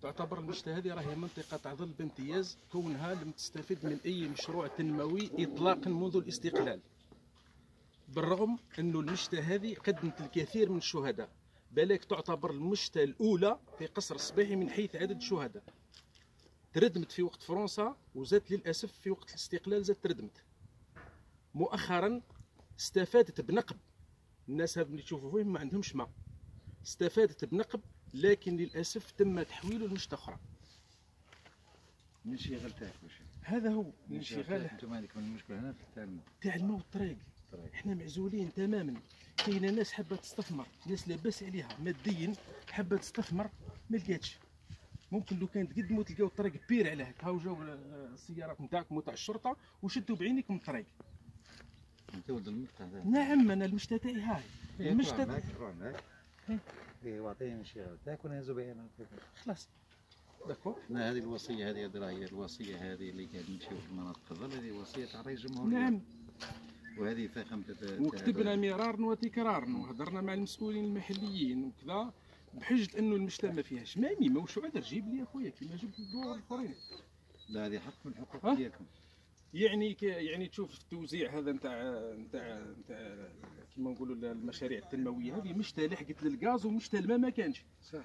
تعتبر المشتى هذه راهي منطقة تعظل بامتياز كونها لم تستفد من أي مشروع تنموي إطلاقا منذ الاستقلال، بالرغم أنه المشتى هذه قدمت الكثير من الشهداء، بالك تعتبر المشتى الأولى في قصر الصباحي من حيث عدد الشهداء. تردمت في وقت فرنسا وزادت للأسف في وقت الاستقلال زادت تردمت. مؤخرا استفادت بنقب، الناس هذو اللي تشوفوا فيهم ما عندهمش ماء، استفادت بنقب لكن للأسف تم تحويله لمشتى أخرى. الانشغال تاعك واش؟ هذا هو الانشغال. انتم عندكم المشكله هنا تاع الماء، تاع الماء والطريق. احنا معزولين تماما. كاينه ناس حابه تستثمر، ناس لاباس عليها ماديا حابه تستثمر ما لقاتش. ممكن لو كان تقدموا تلقاو الطريق بير على هكا، هاو جاو السيارات نتاعكم وتاع الشرطه وشدوا بعينيكم الطريق. انت ولد المشتى هذا؟ نعم انا المشتى تاعي هاي. المشتى روح معاك واعطيني الانشغال تاعك ونهزوا بها انا خلاص. داكور. هذه الوصيه هذه راهي الوصيه هذه اللي قاعد نمشيو في المناطق الظل، هذه وصيه تاع رئيس الجمهوريه. نعم. وهذه فخمه وكتبنا مرارا وتكرارا وهضرنا مع المسؤولين المحليين وكذا بحجه انه المشتى ما فيهاش مامي ماهوش عذر. جيب لي اخويا كيما جبت الدور الاخرين. لا هذه حق من الحقوق ديالكم. يعني تشوف التوزيع هذا نتاع كيما نقولوا المشاريع التنمويه هذه مشتى لحقت للغاز ومشتى الماء ما كانش. صح.